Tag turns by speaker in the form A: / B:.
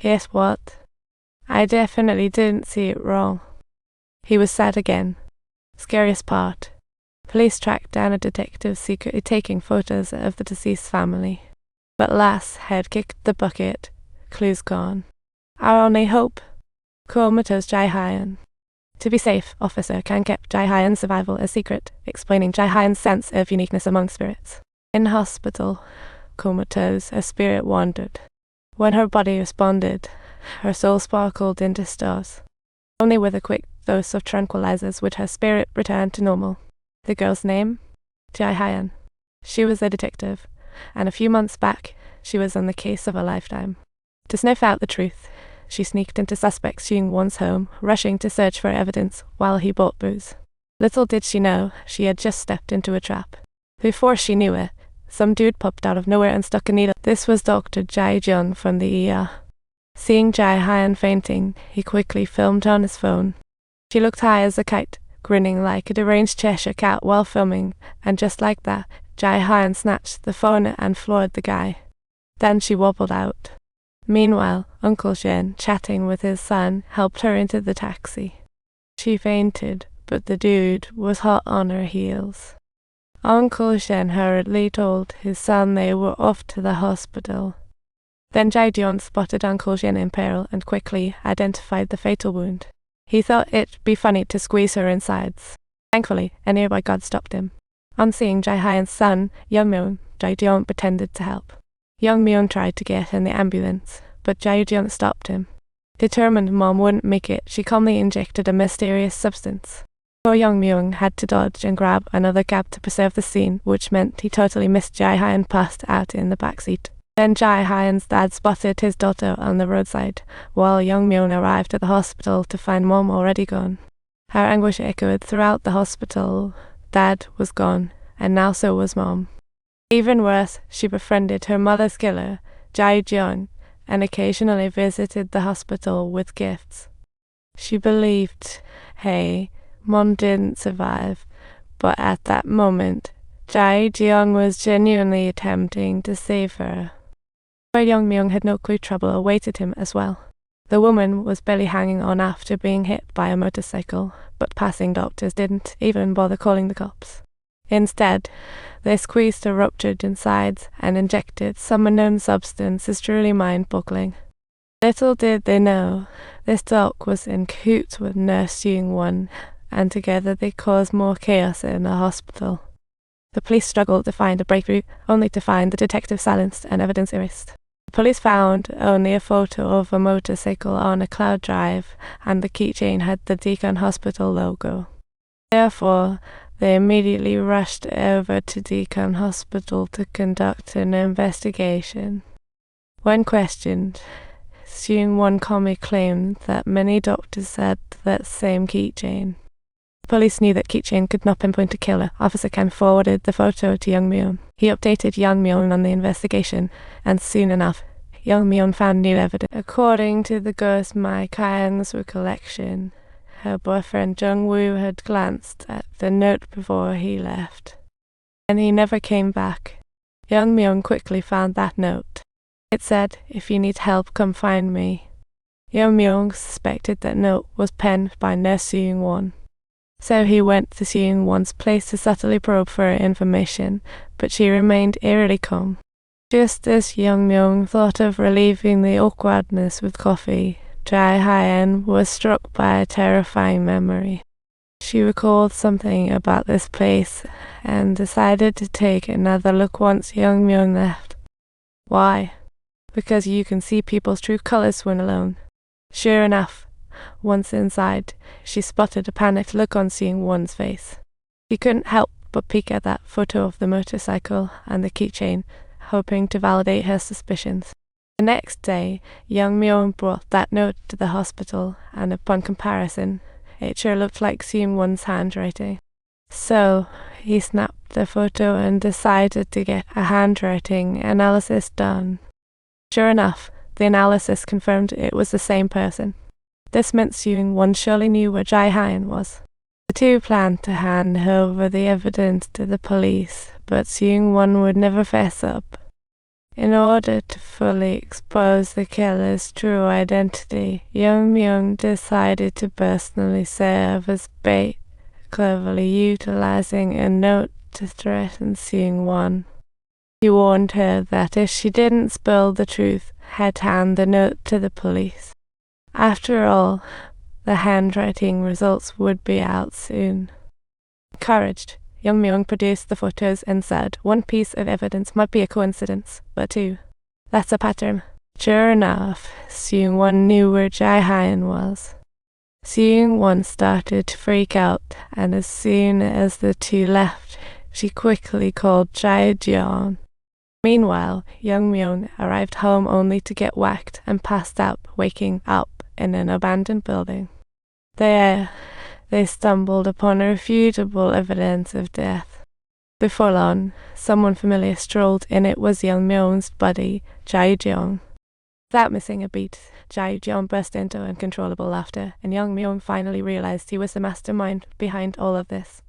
A: Guess what? I definitely didn't see it wrong. He was sad again. Scariest part. Police tracked down a detective secretly taking photos of the deceased family. But Lass had kicked the bucket. Clues gone. Our only hope? Comatose Ji-hyun. To be safe, officer Kang kept Ji-hyun's survival a secret, explaining Ji-hyun's sense of uniqueness among spirits. In hospital, comatose, a spirit wandered. When her body responded, her soul sparkled into stars. Only with a quick dose of tranquilizers would her spirit return to normal. The girl's name? Ji-hyun. She was a detective, and a few months back, she was on the case of a lifetime. To sniff out the truth, she sneaked into suspect Ji-hyun's home, rushing to search for evidence while he bought booze. Little did she know, she had just stepped into a trap. Before she knew it, some dude popped out of nowhere and stuck a needle. This was Dr. Ji-hyun from the ER. Seeing Ji-hyun fainting, he quickly filmed on his phone. She looked high as a kite, grinning like a deranged Cheshire cat while filming, and just like that, Ji-hyun snatched the phone and floored the guy. Then she wobbled out. Meanwhile, Uncle Shen, chatting with his son, helped her into the taxi. She fainted, but the dude was hot on her heels. Uncle Shen hurriedly told his son they were off to the hospital. Then Ji-hyun spotted Uncle Shen in peril and quickly identified the fatal wound. He thought it'd be funny to squeeze her insides. Thankfully, a nearby guard stopped him. On seeing Ji-hyun's son, Young-myung, Ji-hyun pretended to help. Young-myung tried to get in the ambulance, but Ji-hyun stopped him. Determined Mom wouldn't make it, she calmly injected a mysterious substance. Poor Young-myung had to dodge and grab another cab to preserve the scene, which meant he totally missed Ji-hyun passed out in the backseat. Then Ji-hyun's dad spotted his daughter on the roadside, while Young-myung arrived at the hospital to find Mom already gone. Her anguish echoed throughout the hospital. Dad was gone, and now so was Mom. Even worse, she befriended her mother's killer, Ji-hyun, and occasionally visited the hospital with gifts. She believed, hey, Mom didn't survive, but at that moment, Ji-hyun was genuinely attempting to save her. But Young-myung had no clue trouble awaited him as well. The woman was barely hanging on after being hit by a motorcycle, but passing doctors didn't even bother calling the cops. Instead, they squeezed her ruptured insides and injected some unknown substance is truly mind-boggling. Little did they know, this doc was in cahoots with Nurse Ji-hyun, and together they caused more chaos in the hospital. The police struggled to find a breakthrough, only to find the detective silenced and evidence erased. The police found only a photo of a motorcycle on a cloud drive, and the keychain had the Deacon Hospital logo. Therefore, they immediately rushed over to Deacon Hospital to conduct an investigation. When questioned, Ji-hyun calmly claimed that many doctors had that same keychain. Police knew that keychain could not pinpoint a killer. Officer Kang forwarded the photo to Young-myung. He updated Young-myung on the investigation, and soon enough, Young-myung found new evidence. According to the ghost Mai Kang's recollection, her boyfriend Jung-woo had glanced at the note before he left, and he never came back. Young-myung quickly found that note. It said, "If you need help, come find me." Young-myung suspected that note was penned by Nurse Ji-hyun. So he went to Ji-hyun's place to subtly probe for her information, but she remained eerily calm. Just as Young-myung thought of relieving the awkwardness with coffee, Ji-hyun was struck by a terrifying memory. She recalled something about this place and decided to take another look once Young-myung left. Why? Because you can see people's true colors when alone. Sure enough, once inside, she spotted a panicked look on Ji-hyun's face. She couldn't help but peek at that photo of the motorcycle and the keychain, hoping to validate her suspicions. The next day, Young-myung brought that note to the hospital, and upon comparison, it sure looked like Ji-hyun's handwriting. So, he snapped the photo and decided to get a handwriting analysis done. Sure enough, the analysis confirmed it was the same person. This meant Ji-hyun surely knew where Ji-hyun was. The two planned to hand over the evidence to the police, but Ji-hyun would never fess up. In order to fully expose the killer's true identity, Young decided to personally serve as bait, cleverly utilizing a note to threaten Seung-won. He warned her that if she didn't spill the truth, he'd hand the note to the police. After all, the handwriting results would be out soon. Encouraged, Young produced the photos and said, "One piece of evidence might be a coincidence, but two, that's a pattern." Sure enough, Seung-won knew where Ji-hyun was. Seung-won started to freak out, and as soon as the two left, she quickly called Ji-hyun. Meanwhile, Young arrived home only to get whacked and passed out, waking up in an abandoned building. There, they stumbled upon irrefutable evidence of death. Before long, someone familiar strolled, and it was Young's buddy, Ji-hyun. Without missing a beat, Ji-hyun burst into uncontrollable laughter, and Young finally realized he was the mastermind behind all of this.